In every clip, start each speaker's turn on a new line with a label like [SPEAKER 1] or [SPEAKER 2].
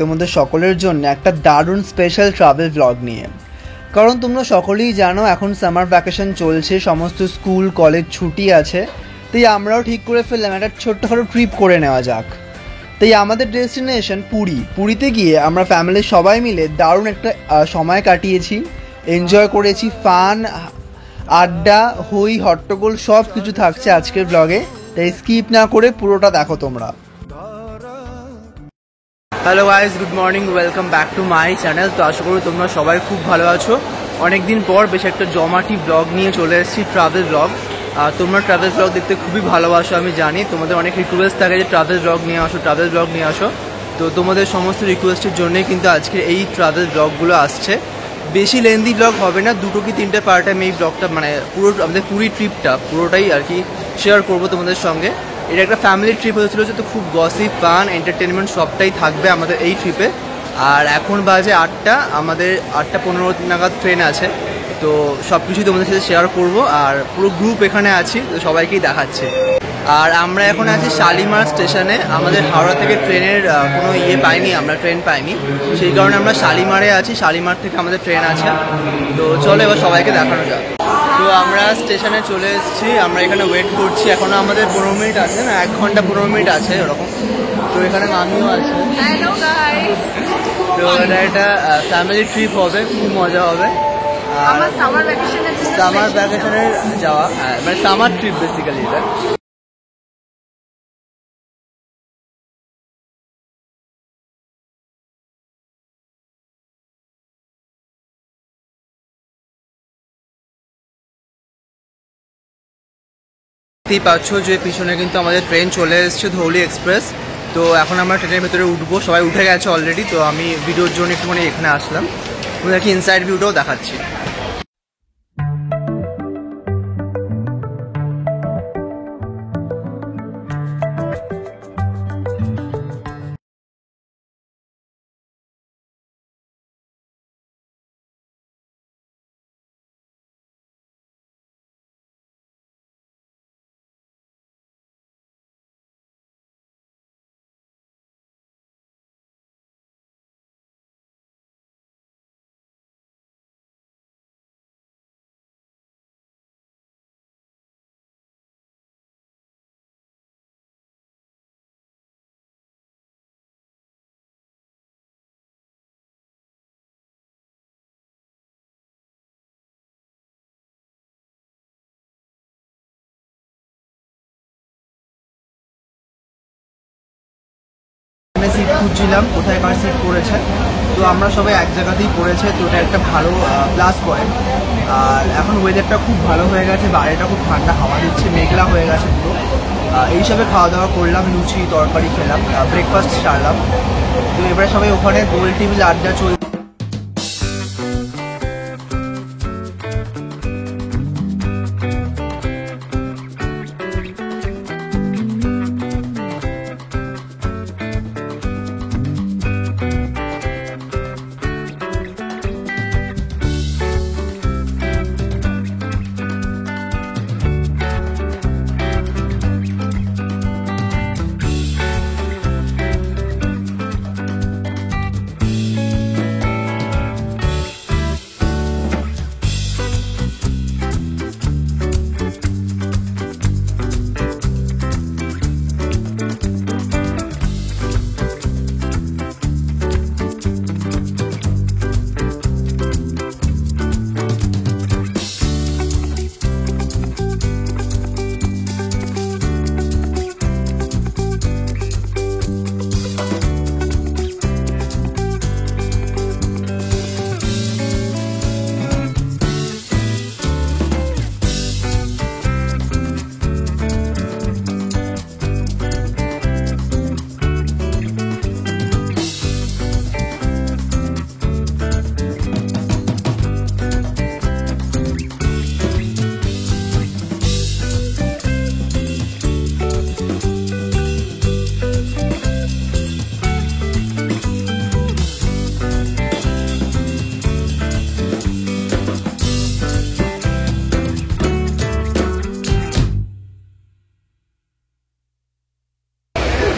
[SPEAKER 1] তোমাদের সকলের জন্য একটা দারুণ স্পেশাল ট্রাভেল ব্লগ নিয়ে। কারণ তোমরা সকলেই জানো এখন সামার ভ্যাকেশন চলছে, সমস্ত স্কুল কলেজ ছুটি আছে, তাই আমরাও ঠিক করে ফেললাম একটা ছোট্টখাটো ট্রিপ করে নেওয়া যাক। তাই আমাদের ডেস্টিনেশন পুরীতে গিয়ে আমরা ফ্যামিলির সবাই মিলে দারুণ একটা সময় কাটিয়েছি, এনজয় করেছি, ফান আড্ডা হই হট্টগোল সব কিছু থাকছে আজকের ব্লগে, তাই স্কিপ না করে পুরোটা দেখো তোমরা। Hello guys, good morning, welcome back to my channel. তো আশা করি তোমরা সবাই খুব ভালো আছো। অনেকদিন পর বেশ একটা জমাটি ব্লগ নিয়ে চলে এসেছি, ট্রাভেল ব্লগ। তোমরা ট্রাভেল ব্লগ দেখতে খুবই ভালোবাসো, আমি জানি। তোমাদের অনেক রিকোয়েস্ট থাকে যে ট্রাভেল ব্লগ নিয়ে আসো। তো তোমাদের সমস্ত রিকোয়েস্টের জন্যই কিন্তু আজকে এই ট্রাভেল ব্লগগুলো আসছে। বেশি লেন্দি ব্লগ হবে না, 2 কি 3টে পার্টে আমি এই ব্লগটা মানে পুরো আমাদের পুরী ট্রিপটা পুরোটাই আর কি শেয়ার করবো তোমাদের সঙ্গে। এটা একটা ফ্যামিলি ট্রিপ হয়েছিল, যে তো খুব গসিপ ফান এন্টারটেনমেন্ট সবটাই থাকবে আমাদের এই ট্রিপে। আর এখন বাজে 8টা, আমাদের 8:15 নাগাদ ট্রেন আছে। তো সব কিছুই তোমাদের সাথে শেয়ার করব, আর পুরো গ্রুপ এখানে আছি, তো সবাইকেই দেখাচ্ছে। আর আমরা এখন আছি শালিমার স্টেশনে। আমাদের হাওড়া থেকে ট্রেনের কোনো ট্রেন পাইনি, সেই কারণে আমরা শালিমারে আছি। শালিমার থেকে আমাদের ট্রেন আছে। তো চলো এবার সবাইকে দেখানো যাক। তো আমরা স্টেশনে চলে এসেছি, আমরা এখানে ওয়েট করছি। এখনও আমাদের 15 মিনিট আছে, না 1 ঘন্টা 15 মিনিট আছে ওরকম। তো এখানে মামিও আছে। তো এটা একটা ফ্যামিলি ট্রিপ হবে, খুব মজা হবে। সামার ভ্যাকেশনের যাওয়া, মানে সামার ট্রিপ বেসিক্যালি এটা। দেখতেই পাচ্ছ যে পিছনে কিন্তু আমাদের ট্রেন চলে এসেছে, ধৌলি এক্সপ্রেস। তো এখন আমরা ট্রেনের ভেতরে উঠবো, সবাই উঠে গেছে অলরেডি। তো আমি ভিডিওর জন্য একটুখানি এখানে আসলাম, ওদেরকে ইনসাইড ভিউটাও দেখাচ্ছি। সিট খুঁজছিলাম কোথায় কার সিট পড়েছে, তো আমরা সবাই এক জায়গাতেই পড়েছে। তো এটা একটা ভালো প্লাস পয়েন্ট। আর এখন ওয়েদারটা খুব ভালো হয়ে গেছে, বাইরেটা খুব ঠান্ডা হাওয়া দিচ্ছে, মেঘলা হয়ে গেছে পুরো। এই হিসাবে খাওয়া দাওয়া করলাম, লুচি তরকারি খেলাম, ব্রেকফাস্ট সারলাম। তো এবারে সবাই ওখানে গোল টেবিল আড্ডা চলছে।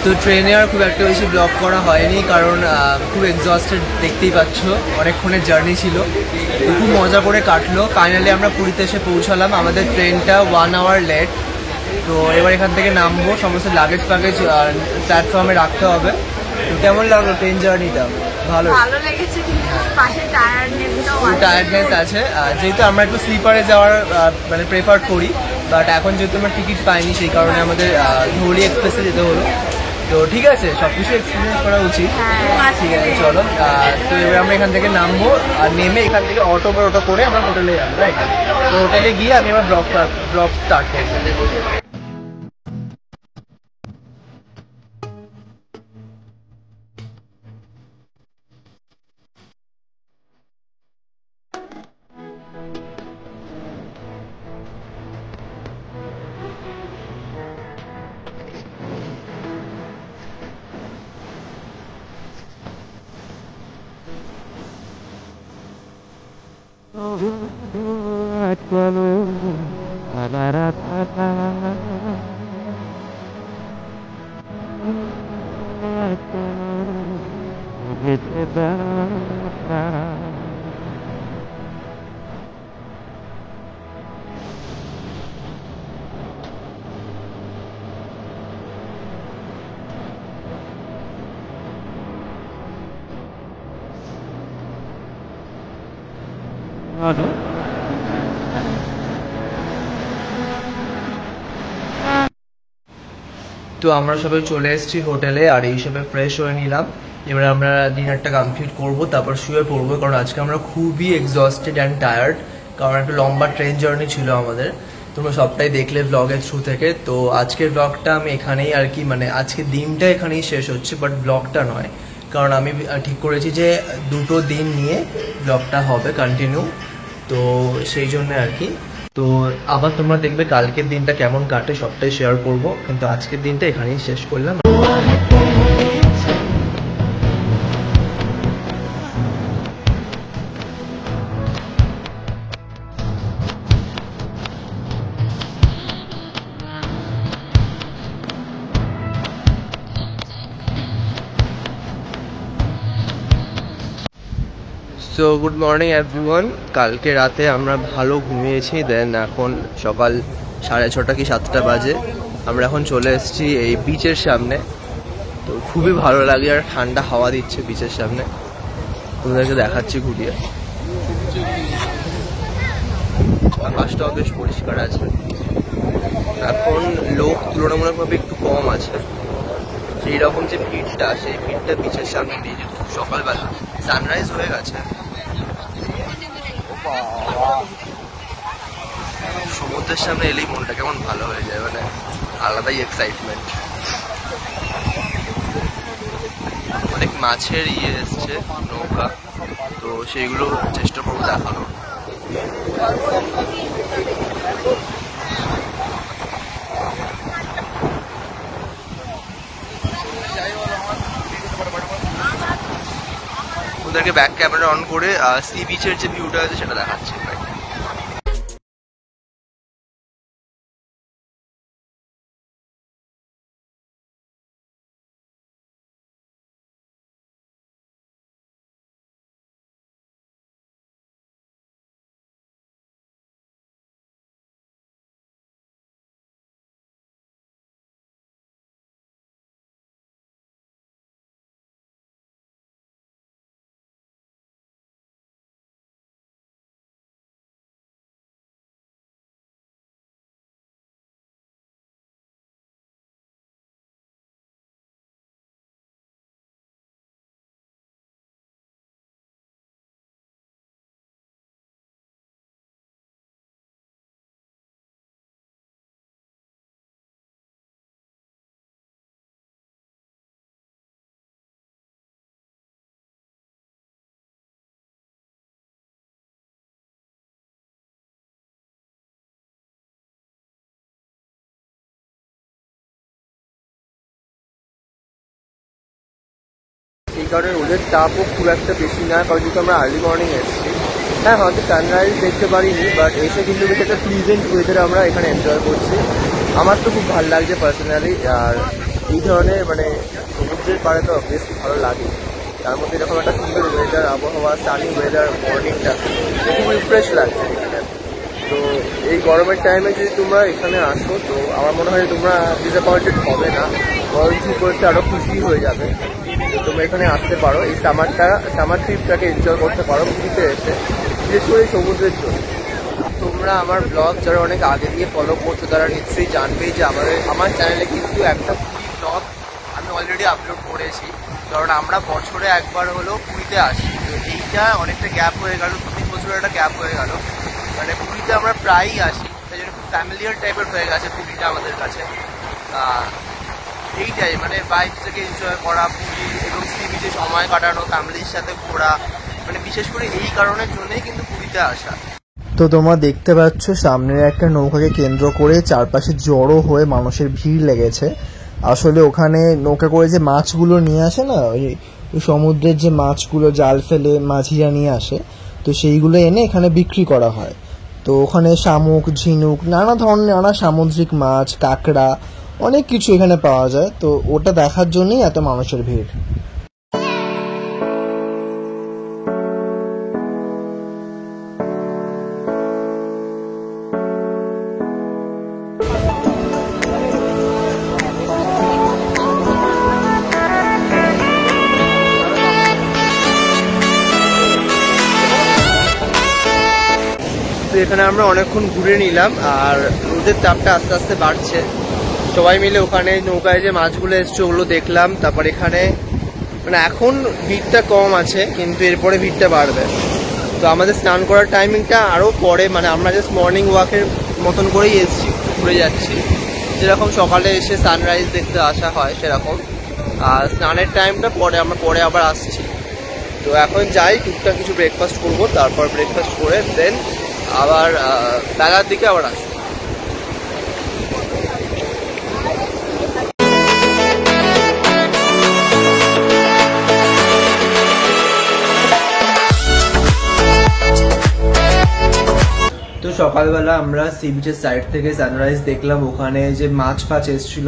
[SPEAKER 1] তো ট্রেনে আর খুব একটা বেশি ব্লগ করা হয়নি, কারণ খুব এক্সস্টেড, দেখতেই পাচ্ছ অনেকক্ষণের জার্নি ছিল। তো খুব মজা করে কাটলো। ফাইনালি আমরা পুরীতে এসে পৌঁছালাম। আমাদের ট্রেনটা 1 আওয়ার লেট। তো এবার এখান থেকে নামবো, সমস্ত লাগেজ ফাগেজ প্ল্যাটফর্মে রাখতে হবে। তো কেমন লাগলো ট্রেন জার্নিটা? ভালো
[SPEAKER 2] লেগেছে, কিন্তু পাশে
[SPEAKER 1] টায়ার্ডনেস আছে, যেহেতু আমরা একটু স্লিপারে যাওয়ার মানে প্রেফার করি, বাট এখন যেহেতু আমরা টিকিট পাইনি সেই কারণে আমাদের ধৌলি এক্সপ্রেসে যেতে হলো। তো ঠিক আছে, সব কিছু এক্সপিরিয়েন্স করা উচিত। ঠিক আছে, চলো। তো এবার আমরা এখান থেকে নামবো, আর নেমে এখান থেকে অটো করে আমরা হোটেলে যাবো, রাইট? তো হোটেলে গিয়ে আমি আমার ব্লগ স্টার্ট করবো। তো আমরা সবাই চলে এসেছি হোটেলে, আর এই সবে ফ্রেশ হয়ে নিলাম। এবার আমরা ডিনারটা কমপ্লিট করবো, তারপর শুয়ে পড়বো, কারণ আজকে আমরা খুবই এক্সস্টেড অ্যান্ড টায়ার্ড, কারণ একটা লম্বা ট্রেন জার্নি ছিল আমাদের। তোমরা সবটাই দেখলে ব্লগের থ্রু থেকে। তো আজকের ব্লগটা আমি এখানেই আর কি, মানে আজকের দিনটা এখানেই শেষ হচ্ছে, বাট ব্লগটা নয়, কারণ আমি ঠিক করেছি যে 2 দিন নিয়ে ব্লগটা হবে কন্টিনিউ। তো সেই জন্য আর কি। তো আবার তোমরা দেখবে কালকের দিনটা কেমন কাটে, সবটাই শেয়ার করব, কিন্তু আজকের দিনটা এখানেই শেষ করলাম। So good morning everyone. কালকে রাতে আমরা ভালো ঘুমিয়েছি, দেন এখন সকাল 6:30 কি 7টা বাজে। আমরা এখন চলে এসেছি এই বিচের সামনে। তো খুবই ভালো লাগে, আর ঠান্ডা হাওয়া দিচ্ছে বিচের সামনে। তোমাদেরকে দেখাচ্ছি ঘুরিয়ে। আকাশটাও বেশ পরিষ্কার আছে। এখন লোক তুলনামূলকভাবে একটু কম আছে। সেই রকম যে ভিড়টা, সেই ভিড়টা বিচের সামনে দিয়ে যেত সকালবেলা। সানরাইজ হয়ে গেছে। সমুদ্রের সামনে এলেই মনটা কেমন ভালো হয়ে যায়, মানে আলাদাই এক্সাইটমেন্ট। অনেক মাছের এসছে নৌকা, তো সেইগুলো চেষ্টা করবো দেখানো। ওদেরকে ব্যাক ক্যামেরা অন করে সি বিচের যে ভিউটা আছে সেটা দেখাচ্ছি। এই কারণে রোদের তাপও খুব একটা বেশি না, কারণ যেহেতু আমরা আর্লি মর্নিং এসেছি। হ্যাঁ, হয়তো সানরাইজ দেখতে পারিনি, বাট এসে কিন্তু বেশ একটা প্লিজেন্ট ওয়েদারে আমরা এখানে এনজয় করছি। আমার তো খুব ভালো লাগছে পার্সোনালি। আর এই ধরনের মানে সমুদ্রের পাড়ে তো বেশ ভালো লাগে। তার মধ্যে যখন একটা সুন্দর ওয়েদার, আবহাওয়া, সানি ওয়েদার, মর্নিংটা খুবই ফ্রেশ লাগছে এখানে। তো এই গরমের টাইমে যদি তোমরা এখানে আসো তো আমার মনে হয় তোমরা ডিসঅ্যাপয়েন্টেড হবে না, বরং কি করতে আরও খুশি হয়ে যাবে। তো তোমরা এখানে আসতে পারো, এই সামার ট্রিপটাকে এনজয় করতে পারো পুরীতে এসে, বিশেষ করে সমুদ্রের জন্য। তোমরা আমার ব্লগ যারা অনেক আগে দিয়ে ফলো করছো তারা নিশ্চয়ই জানবেই যে আমার চ্যানেলে কিন্তু একটা পুরী ব্লগ আমি অলরেডি আপলোড করেছি, কারণ আমরা বছরে একবার হলেও পুরীতে আসি। তো এইটা অনেকটা গ্যাপ হয়ে গেল, 2-3 বছরের একটা গ্যাপ হয়ে গেল। মানে পুরীতে আমরা প্রায়ই আসি, তাই জন্য খুব ফ্যামিলিয়ার টাইপের হয়ে গেছে পুরীটা আমাদের কাছে। এইটাই মানে বাইকটাকে এনজয় করা, পুরী এবং সি বিচে সময় কাটানো, ফ্যামিলির সাথে ঘোরা, মানে বিশেষ করে এই কারণের জন্যই কিন্তু পুরীতে আসা।
[SPEAKER 3] তো তোমরা দেখতে পাচ্ছ সামনের একটা নৌকাকে কেন্দ্র করে চারপাশে জড়ো হয়ে মানুষের ভিড় লেগেছে। আসলে ওখানে নৌকা করে যে মাছগুলো নিয়ে আসে না, ওই সমুদ্রের যে মাছগুলো জাল ফেলে মাঝিরা নিয়ে আসে, তো সেইগুলো এনে এখানে বিক্রি করা হয়। তো ওখানে শামুক, ঝিনুক, নানা ধরনের নানা সামুদ্রিক মাছ, কাঁকড়া, অনেক কিছু এখানে পাওয়া যায়। তো ওটা দেখার জন্যই এত মানুষের ভিড়।
[SPEAKER 1] তো এখানে আমরা অনেকক্ষণ ঘুরে নিলাম, আর রোদের তাপটা আস্তে আস্তে বাড়ছে। সবাই মিলে ওখানে নৌকায় যে মাছগুলো এসছে ওগুলো দেখলাম। তারপর এখানে মানে এখন ভিড়টা কম আছে, কিন্তু এরপরে ভিড়টা বাড়বে। তো আমাদের স্নান করার টাইমিংটা আরও পরে, মানে আমরা জাস্ট মর্নিং ওয়াকের মতন করেই এসছি, ঘুরে যাচ্ছি, যেরকম সকালে এসে সানরাইজ দেখতে আসা হয় সেরকম। আর স্নানের টাইমটা পরে, আমরা পরে আবার আসছি। তো এখন যাই, টুকটাক কিছু ব্রেকফাস্ট করবো, তারপর ব্রেকফাস্ট করে দেন আবার বেলার দিকে আবার আসবো। তো সকালবেলা আমরা সি বিচের সাইড থেকে সানরাইজ দেখলাম। ওখানে যে মাছ ফাছ এসেছিল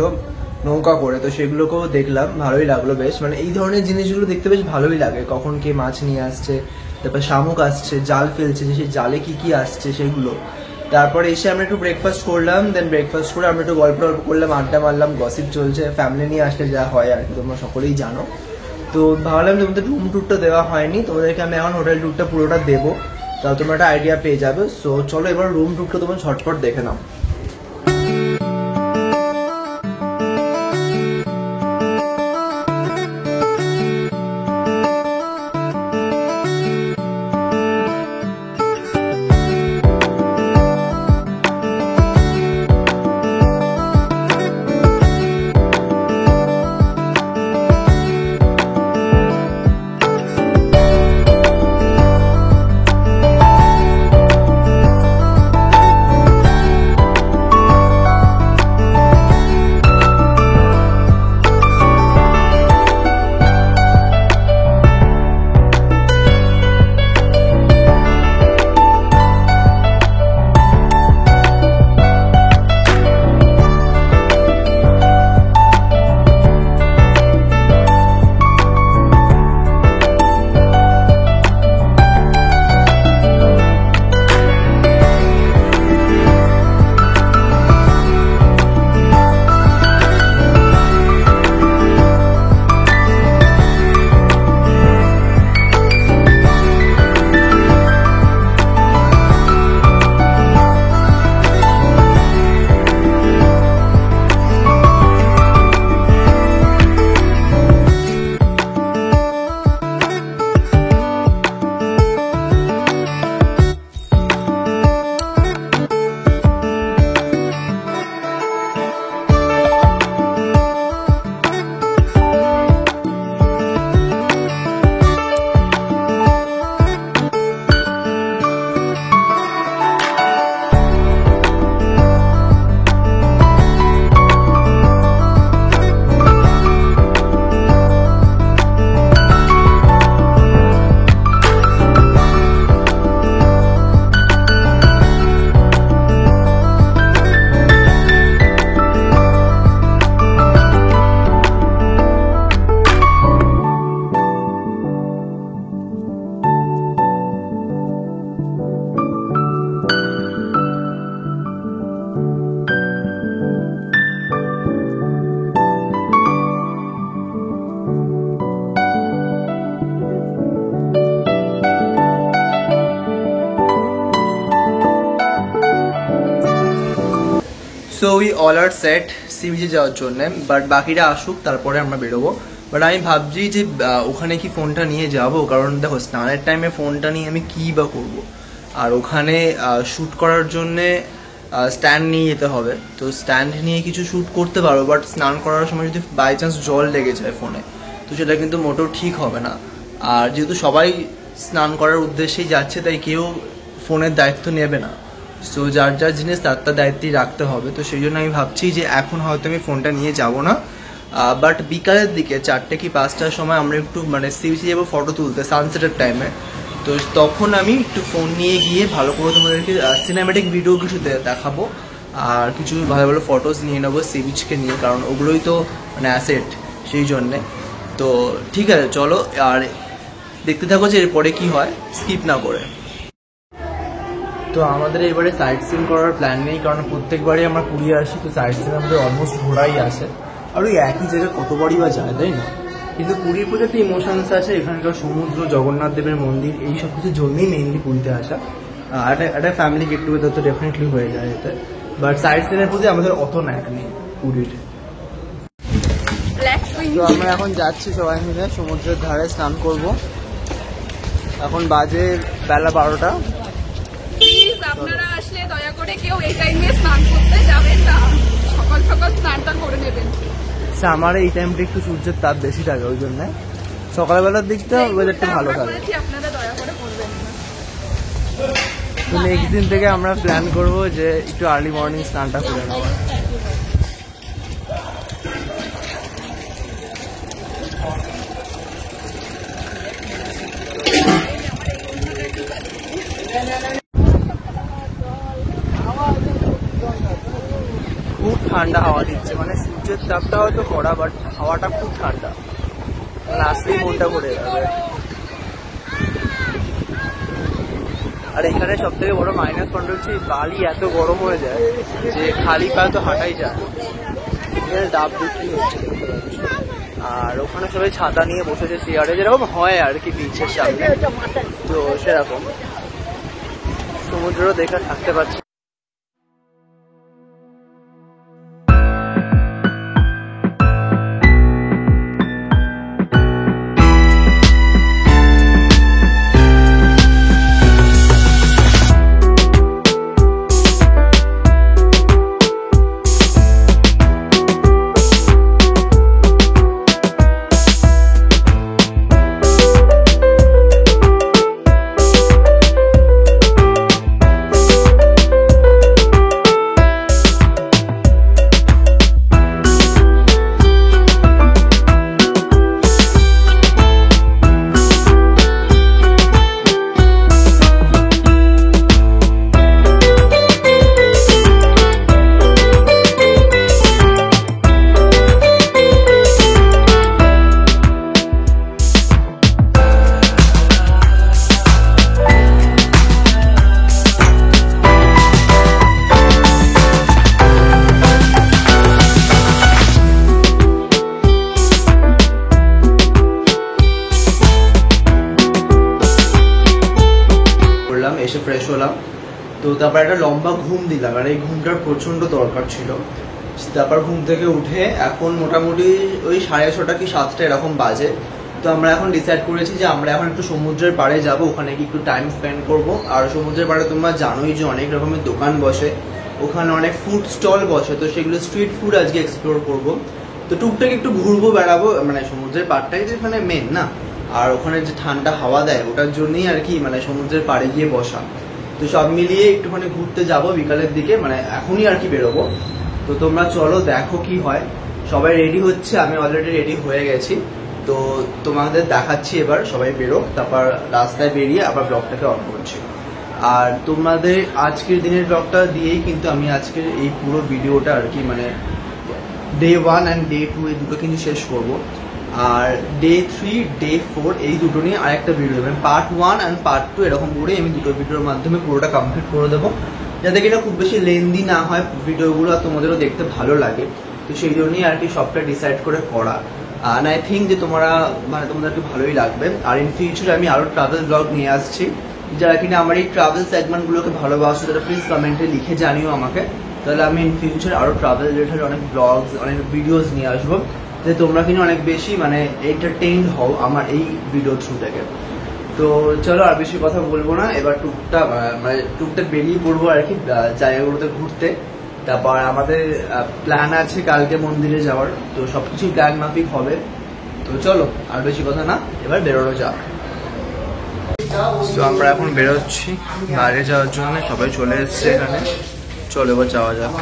[SPEAKER 1] নৌকা করে, তো সেগুলোকেও দেখলাম, ভালোই লাগলো বেশ। মানে এই ধরনের জিনিসগুলো দেখতে বেশ ভালোই লাগে, কখন কে মাছ নিয়ে আসছে, তারপর শামুক আসছে, জাল ফেলছে, যে সেই জালে কি কি আসছে সেগুলো। তারপরে এসে আমরা একটু ব্রেকফাস্ট করলাম, দেন ব্রেকফাস্ট করে আমরা একটু গল্প করলাম, আড্ডা মারলাম, গসিপ চলছে। ফ্যামিলি নিয়ে আসলে যা হয় আর কি, তোমরা সকলেই জানো। তো ভাবলাম তোমাদের রুম ট্যুরটা দেওয়া হয়নি, তোমাদেরকে আমি এখন হোটেল ট্যুরটা পুরোটা দেবো, তাহলে তোমরা একটা আইডিয়া পেয়ে যাবে। সো চলো এবার রুম ট্যুরটা তোমরা ঝটপট দেখে নাও। So we all are set sea বিচে যাওয়ার জন্য, বাট বাকিরা আসুক তারপরে আমরা বেরোবো। বাট আমি ভাবছি যে ওখানে কি ফোনটা নিয়ে যাব, কারণ দেখো স্নানের টাইমে ফোনটা নিয়ে আমি কী বা করবো, আর ওখানে শ্যুট করার জন্যে স্ট্যান্ড নিয়ে যেতে হবে। তো স্ট্যান্ড নিয়ে কিছু শ্যুট করতে পারো, বাট স্নান করার সময় যদি বাই চান্স জল লেগে যায় ফোনে, তো সেটা কিন্তু মোটেও ঠিক হবে না। আর যেহেতু সবাই স্নান করার উদ্দেশ্যেই যাচ্ছে, তাই কেউ ফোনের দায়িত্ব নেবে না। সো যার যার জিনিস তার তার দায়িত্বই রাখতে হবে। তো সেই জন্য আমি ভাবছি যে এখন হয়তো আমি ফোনটা নিয়ে যাব না, বাট বিকালের দিকে 4টে কি 5টার সময় আমরা একটু মানে সি বিচে যাবো ফটো তুলতে সানসেটের টাইমে। তো তখন আমি একটু ফোন নিয়ে গিয়ে ভালো করে তোমাদেরকে সিনেম্যাটিক ভিডিও কিছু দেখাবো, আর কিছু ভালো ভালো ফটোস নিয়ে নেবো সি বিচকে নিয়ে, কারণ ওগুলোই তো মানে অ্যাসেট সেই জন্যে। তো ঠিক আছে, চলো আর দেখতে থাকো যে এরপরে কি হয়, স্কিপ না করে। তো আমাদের এবারে সাইট সিন করার প্ল্যান নেই, কারণ প্রত্যেকবারই আমরা পুরী আসি, তো সাইট সিন আমাদের অলমোস্ট ঘোরাই আসে, আর ওই একই জায়গায় কতবারই বা যায়, তাই না? কিন্তু পুরীর প্রতি একটা ইমোশনস আছে, এখানকার সমুদ্র, জগন্নাথ দেবের মন্দির, এই সব কিছুর জন্যই মেইনলি পুরীতে আসা। একটা ফ্যামিলি গেট টুগেদার তো ডেফিনেটলি হয়ে যায় এতে, বাট সাইট সিনের প্রতি আমাদের অত ন্যাক নেই পুরীর। তো আমরা এখন যাচ্ছি সবাই মিলে সমুদ্রের ধারে স্নান করব। এখন বাজে বেলা 12টা।
[SPEAKER 2] প্লিজ আপনারা আসলে দয়া করে কেউ এই টাইমে স্নান করতে যাবেন না, সকাল সকাল স্নানটা করে নেবেন।
[SPEAKER 1] আমার এই টাইমটা একটু সূর্যের তাপ বেশি থাকে, ওই জন্য সকালবেলার দিকটা ওয়েদারটা ভালো থাকে।
[SPEAKER 2] আপনারা দয়া করে করবেন না।
[SPEAKER 1] তো নেক্সট দিন থেকে আমরা প্ল্যান করব যে একটু আর্লি মর্নিং স্নানটা করে নেওয়া। খুব ঠান্ডা হাওয়া দিচ্ছে, মানে সূর্যের তাপটা হয়তো কড়া, বাট হাওয়াটা খুব ঠান্ডা, মানে আসলেই মনটা ভরে যাবে। আর এখানে সব থেকে বড় মাইনাস পয়েন্ট হচ্ছে বালি এত গরম হয়ে যায় যে খালি পায়ে তো হাঁটাই যায়। এখানে ডাব বিক্রি হচ্ছে, আর ওখানে সবাই ছাতা নিয়ে বসেছে চেয়ারে, যেরকম হয় আর কি বিচের সামনে, তো সেরকম সমুদ্রও দেখা থাকতে পারছি। এসে ফ্রেশ হলাম, তো তারপর একটা লম্বা ঘুম দিলাম, আর এই ঘুমটার প্রচন্ড দরকার ছিল। তারপর ঘুম থেকে উঠে এখন মোটামুটি ওই 6:30 কি 7টা এরকম বাজে। তো আমরা এখন ডিসাইড করেছি যে আমরা এখন একটু সমুদ্রের পাড়ে যাব, ওখানে কি একটু টাইম স্পেন্ড করব। আর সমুদ্রের পাড়ে তোমরা জানোই যে অনেক রকমের দোকান বসে, ওখানে অনেক ফুড স্টল বসে, তো সেগুলো স্ট্রিট ফুড আজকে এক্সপ্লোর করব। তো টুকটাক একটু ঘুরবো বেড়াবো, মানে সমুদ্রের পাড়টাই তো এখানে মেন না, আর ওখানে যে ঠান্ডা হাওয়া দেয় ওটার জন্যই আর কি মানে সমুদ্রের পাড়ে গিয়ে বসা। তো সব মিলিয়ে একটুখানি ঘুরতে যাব বিকালের দিকে, মানে এখনই আর কি বেরোবো। তো তোমরা চলো দেখো কি হয়। সবাই রেডি হচ্ছে, আমি অলরেডি রেডি হয়ে গেছি। তো তোমাদের দেখাচ্ছি এবার, সবাই বেরো, তারপর রাস্তায় বেরিয়ে আবার ব্লগটাকে অন করছি। আর তোমাদের আজকের দিনের ব্লগটা দিয়েই কিন্তু আমি আজকের এই পুরো ভিডিওটা আর কি মানে ডে 1 অ্যান্ড ডে 2 এই দুটো কিন্তু শেষ করবো। আর ডে 3, ডে 4 এই দুটো নিয়ে আরেকটা ভিডিও দেবেন, পার্ট 1 অ্যান্ড পার্ট 2 এরকম করে আমি দুটো ভিডিওর মাধ্যমে পুরোটা কমপ্লিট করে দেবো, যাতে কিনা খুব বেশি লেন্দি না হয় ভিডিওগুলো, আর তোমাদেরও দেখতে ভালো লাগে। তো সেই জন্যই আর কি সবটা ডিসাইড করে করা। অ্যান্ড আই থিঙ্ক যে তোমাদেরকে ভালোই লাগবে। আর ইন ফিউচারে আমি আরও ট্রাভেল ব্লগ নিয়ে আসছি। যারা কিনা আমার এই ট্রাভেল সেগমেন্টগুলোকে ভালোবাসো তারা প্লিজ কমেন্টে লিখে জানিও আমাকে, তাহলে আমি ইন ফিউচার আরও ট্রাভেল রিলেটেড অনেক ব্লগস অনেক ভিডিওস নিয়ে আসবো, যে তোমরা কিন্তু অনেক বেশি মানে এন্টারটেইনড হও আমার এই ভিডিও থ্রু থেকে। তো চলো আর বেশি কথা বলবো না, এবার টুকটাক বেরিয়ে পড়বো আর কি জায়গাগুলোতে ঘুরতে। তারপর আমাদের প্ল্যান আছে কালকে মন্দিরে যাওয়ার, তো সবকিছু প্ল্যান মাফিক হবে। তো চলো আর বেশি কথা না, এবার বেরোনো যাক। তো আমরা এখন বেরোচ্ছি বাইরে যাওয়ার জন্য, সবাই চলে এসছে এখানে, চলো এবার যাওয়া যাক।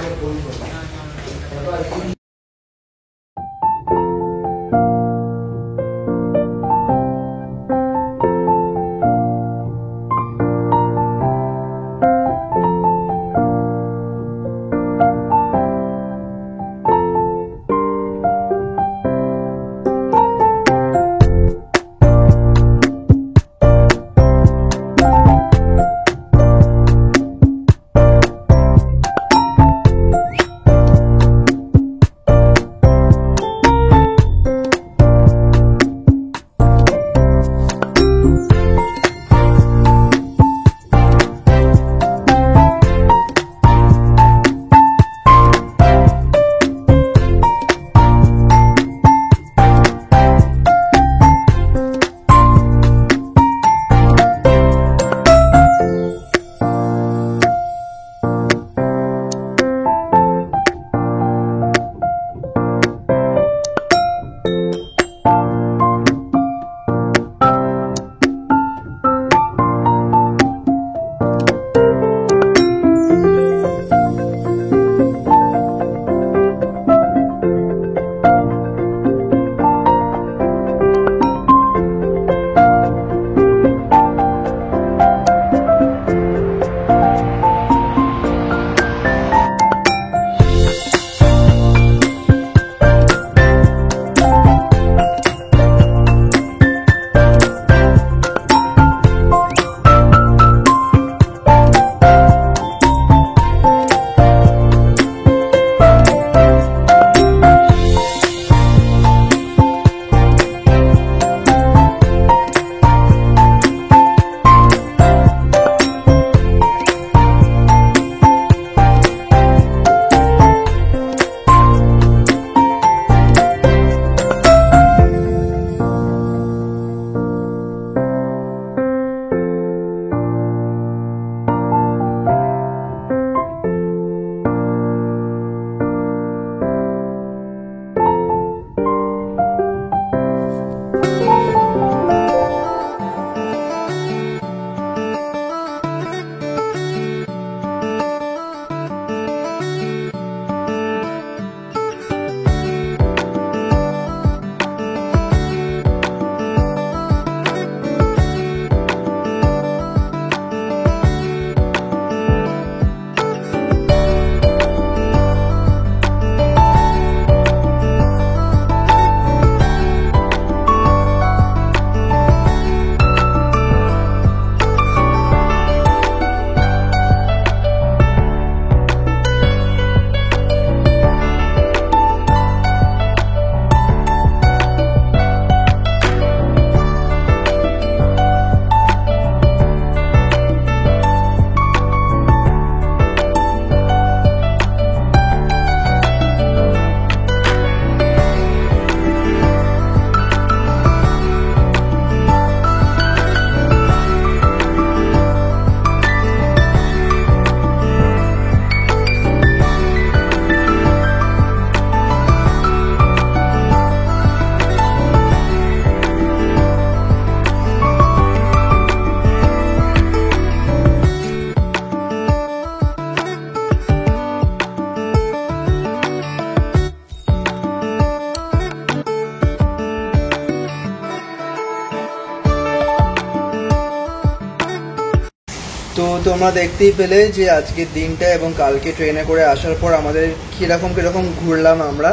[SPEAKER 1] তো তোমরা দেখতেই পেলে যে আজকের দিনটা এবং কালকে ট্রেনে করে আসার পর আমাদের কিরকম ঘুরলাম আমরা,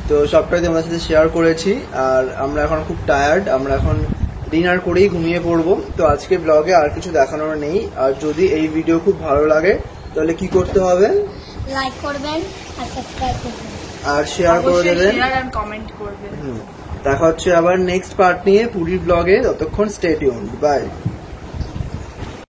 [SPEAKER 1] তো সবটাই তোমাদের সাথে শেয়ার করেছি। আর আমরা এখন খুব টায়ার্ড, আমরা এখন ডিনার করেই ঘুমিয়ে পড়বো। তো আজকে ব্লগে আর কিছু দেখানোর নেই। আর যদি এই ভিডিও খুব ভালো লাগে তাহলে কি করতে হবে,
[SPEAKER 4] লাইক করবেন আর সাবস্ক্রাইব করবেন
[SPEAKER 1] আর শেয়ার করে দেবেন,
[SPEAKER 2] শেয়ার আর কমেন্ট করবেন।
[SPEAKER 1] দেখা হচ্ছে আবার নেক্সট পার্ট নিয়ে পুরীর ব্লগে। ততক্ষণ স্টে টিউনড, বাই।